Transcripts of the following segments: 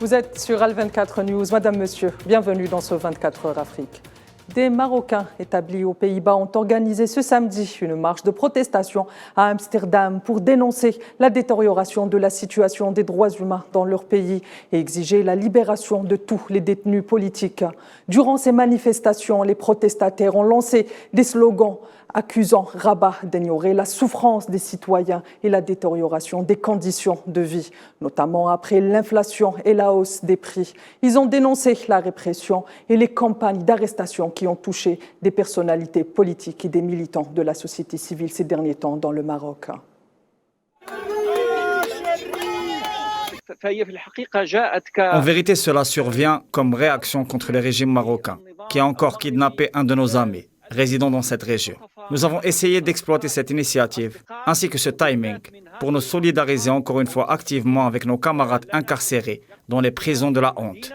Vous êtes sur Al24 News. Madame, Monsieur, bienvenue dans ce 24 heures Afrique. Des Marocains établis aux Pays-Bas ont organisé ce samedi une marche de protestation à Amsterdam pour dénoncer la détérioration de la situation des droits humains dans leur pays et exiger la libération de tous les détenus politiques. Durant ces manifestations, les protestataires ont lancé des slogans accusant Rabat d'ignorer la souffrance des citoyens et la détérioration des conditions de vie, notamment après l'inflation et la hausse des prix. Ils ont dénoncé la répression et les campagnes d'arrestation qui ont touché des personnalités politiques et des militants de la société civile ces derniers temps dans le Maroc. En vérité, cela survient comme réaction contre le régime marocain, qui a encore kidnappé un de nos amis, résidant dans cette région. Nous avons essayé d'exploiter cette initiative, ainsi que ce timing, pour nous solidariser encore une fois activement avec nos camarades incarcérés dans les prisons de la honte.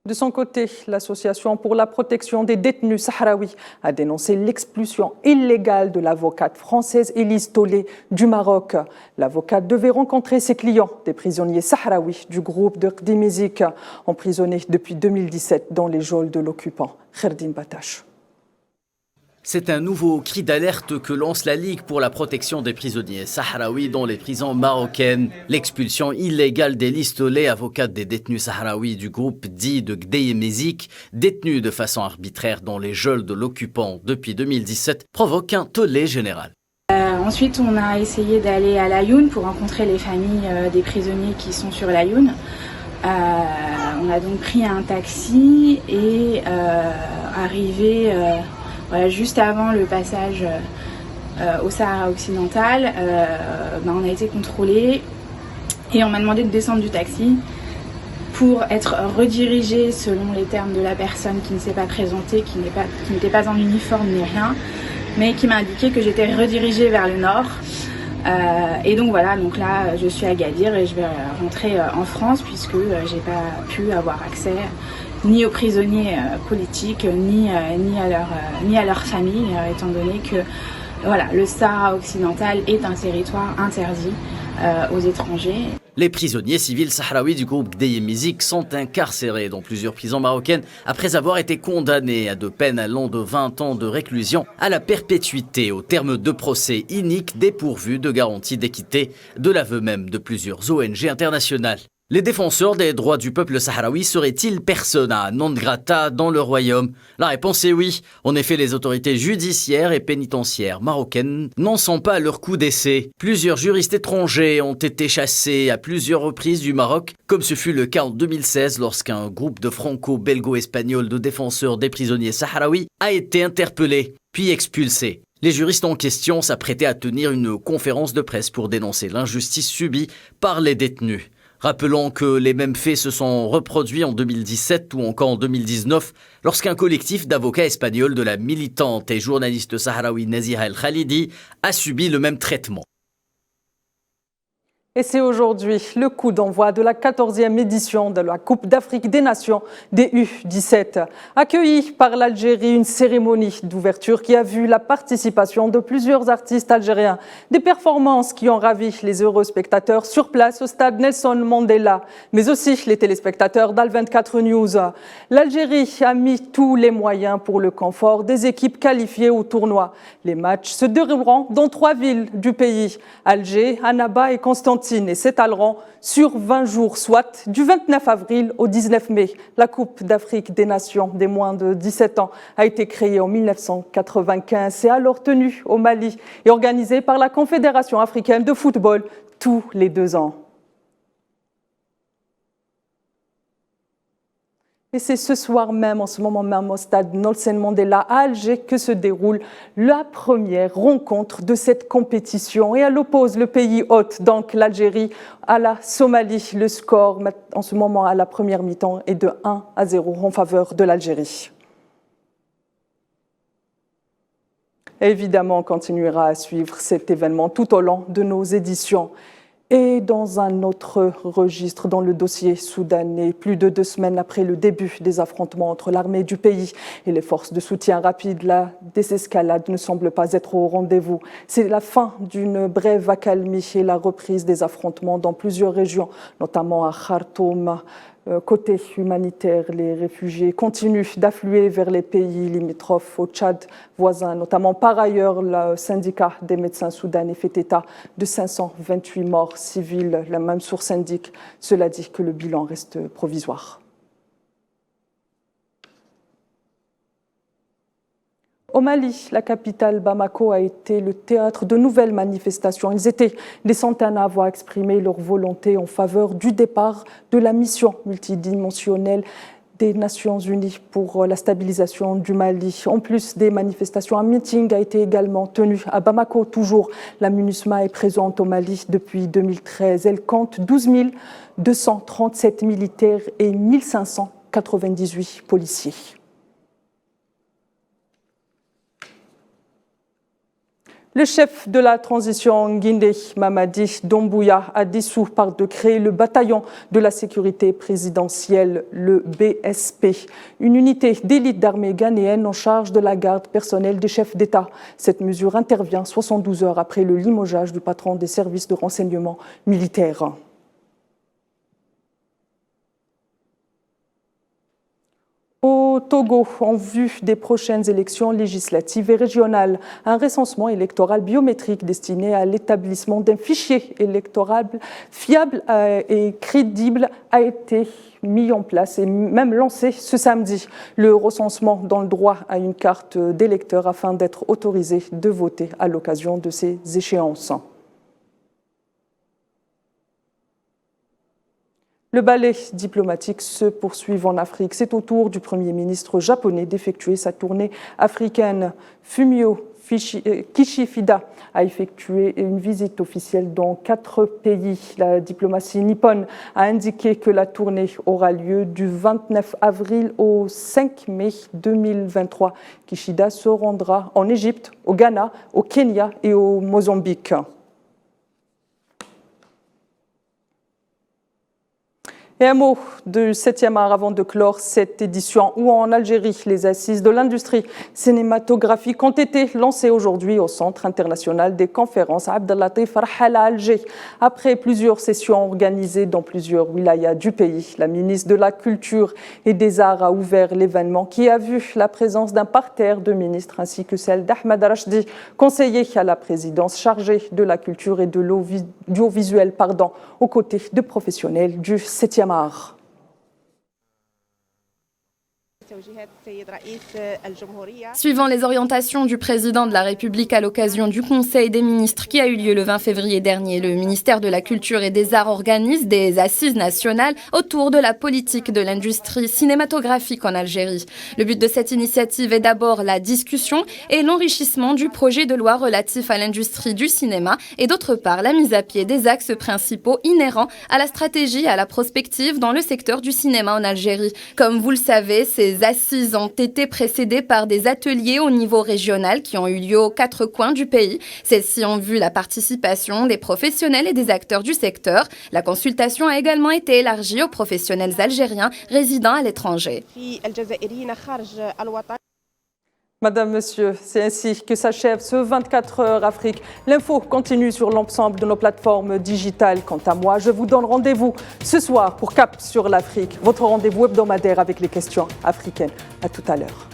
De son côté, l'Association pour la protection des détenus sahraouis a dénoncé l'expulsion illégale de l'avocate française Elise Tollet du Maroc. L'avocate devait rencontrer ses clients, des prisonniers sahraouis du groupe de Khdimezik, emprisonnés depuis 2017 dans les geôles de l'occupant. Kherdine Batache. C'est un nouveau cri d'alerte que lance la Ligue pour la protection des prisonniers sahraouis dans les prisons marocaines. L'expulsion illégale d'Elise Tollet, avocate des détenus sahraouis du groupe dit de Khdimezik, détenus de façon arbitraire dans les geôles de l'occupant depuis 2017, provoque un tollé général. Ensuite, on a essayé d'aller à l'Ayoun pour rencontrer les familles des prisonniers qui sont sur l'Ayoun. On a donc pris un taxi et arrivé... Voilà, juste avant le passage au Sahara occidental, on a été contrôlé et on m'a demandé de descendre du taxi pour être redirigé selon les termes de la personne qui ne s'est pas présentée, qui n'était pas en uniforme ni rien, mais qui m'a indiqué que j'étais redirigée vers le nord. Et donc voilà, donc là je suis à Agadir et je vais rentrer en France puisque j'ai pas pu avoir accès ni aux prisonniers politiques, ni à leur famille, étant donné que voilà, le Sahara occidental est un territoire interdit aux étrangers. Les prisonniers civils sahraouis du groupe Khdimezik sont incarcérés dans plusieurs prisons marocaines après avoir été condamnés à de peines allant de 20 ans de réclusion à la perpétuité au terme de procès iniques dépourvus de garantie d'équité, de l'aveu même de plusieurs ONG internationales. Les défenseurs des droits du peuple sahraoui seraient-ils persona non grata dans le royaume? La réponse est oui. En effet, les autorités judiciaires et pénitentiaires marocaines n'en sont pas à leur coup d'essai. Plusieurs juristes étrangers ont été chassés à plusieurs reprises du Maroc, comme ce fut le cas en 2016 lorsqu'un groupe de franco-belgo-espagnols de défenseurs des prisonniers sahraouis a été interpellé, puis expulsé. Les juristes en question s'apprêtaient à tenir une conférence de presse pour dénoncer l'injustice subie par les détenus. Rappelons que les mêmes faits se sont reproduits en 2017 ou encore en 2019 lorsqu'un collectif d'avocats espagnols de la militante et journaliste sahraoui Naziha El Khalidi a subi le même traitement. Et c'est aujourd'hui le coup d'envoi de la 14e édition de la Coupe d'Afrique des Nations des U17. Accueillie par l'Algérie, une cérémonie d'ouverture qui a vu la participation de plusieurs artistes algériens. Des performances qui ont ravi les heureux spectateurs sur place au stade Nelson Mandela, mais aussi les téléspectateurs d'Al24 News. L'Algérie a mis tous les moyens pour le confort des équipes qualifiées au tournoi. Les matchs se dérouleront dans 3 villes du pays, Alger, Annaba et Constantine. Et s'étaleront sur 20 jours, soit du 29 avril au 19 mai. La Coupe d'Afrique des Nations des moins de 17 ans a été créée en 1995 et alors tenue au Mali et organisée par la Confédération africaine de football tous les 2 ans. Et c'est ce soir même, en ce moment même, au stade Nelson Mandela à Alger que se déroule la première rencontre de cette compétition. Et elle oppose le pays hôte, donc l'Algérie, à la Somalie. Le score, en ce moment, à la première mi-temps, est de 1-0 en faveur de l'Algérie. Évidemment, on continuera à suivre cet événement tout au long de nos éditions. Et dans un autre registre, dans le dossier soudanais, plus de 2 semaines après le début des affrontements entre l'armée du pays et les forces de soutien rapide, la désescalade ne semble pas être au rendez-vous. C'est la fin d'une brève accalmie et la reprise des affrontements dans plusieurs régions, notamment à Khartoum. Côté humanitaire, les réfugiés continuent d'affluer vers les pays limitrophes au Tchad voisin. Notamment par ailleurs, le syndicat des médecins soudanais fait état de 528 morts civils. La même source indique, cela dit, que le bilan reste provisoire. Au Mali, la capitale Bamako a été le théâtre de nouvelles manifestations. Ils étaient des centaines à avoir exprimé leur volonté en faveur du départ de la mission multidimensionnelle des Nations Unies pour la stabilisation du Mali. En plus des manifestations, un meeting a été également tenu à Bamako. Toujours, la MINUSMA est présente au Mali depuis 2013. Elle compte 12 237 militaires et 1 598 policiers. Le chef de la transition Guindé, Mamadi Doumbouya, a dissous par décret le bataillon de la sécurité présidentielle, le BSP, une unité d'élite d'armée ghanéenne en charge de la garde personnelle des chefs d'État. Cette mesure intervient 72 heures après le limogeage du patron des services de renseignement militaire. Au Togo, en vue des prochaines élections législatives et régionales, un recensement électoral biométrique destiné à l'établissement d'un fichier électoral fiable et crédible a été mis en place et même lancé ce samedi. Le recensement donne le droit à une carte d'électeur afin d'être autorisé de voter à l'occasion de ces échéances. Le ballet diplomatique se poursuit en Afrique. C'est au tour du Premier ministre japonais d'effectuer sa tournée africaine. Fumio Kishida a effectué une visite officielle dans 4 pays. La diplomatie nippone a indiqué que la tournée aura lieu du 29 avril au 5 mai 2023. Kishida se rendra en Égypte, au Ghana, au Kenya et au Mozambique. Et un mot du 7e art avant de clore cette édition où en Algérie, les assises de l'industrie cinématographique ont été lancées aujourd'hui au Centre international des conférences Abdellatif Rahal à Alger. Après plusieurs sessions organisées dans plusieurs wilayas du pays, la ministre de la Culture et des Arts a ouvert l'événement qui a vu la présence d'un parterre de ministres ainsi que celle d'Ahmed Rachdi, conseiller à la présidence chargée de la culture et de l'audiovisuel, aux côtés de professionnels du 7e art. Suivant les orientations du président de la République à l'occasion du Conseil des ministres qui a eu lieu le 20 février dernier, le ministère de la Culture et des Arts organise des assises nationales autour de la politique de l'industrie cinématographique en Algérie. Le but de cette initiative est d'abord la discussion et l'enrichissement du projet de loi relatif à l'industrie du cinéma et d'autre part la mise à pied des axes principaux inhérents à la stratégie et à la prospective dans le secteur du cinéma en Algérie. Comme vous le savez, ces assises ont été précédées par des ateliers au niveau régional qui ont eu lieu aux 4 coins du pays. Celles-ci ont vu la participation des professionnels et des acteurs du secteur. La consultation a également été élargie aux professionnels algériens résidant à l'étranger. Madame, Monsieur, c'est ainsi que s'achève ce 24 heures Afrique. L'info continue sur l'ensemble de nos plateformes digitales. Quant à moi, je vous donne rendez-vous ce soir pour Cap sur l'Afrique, votre rendez-vous hebdomadaire avec les questions africaines. À tout à l'heure.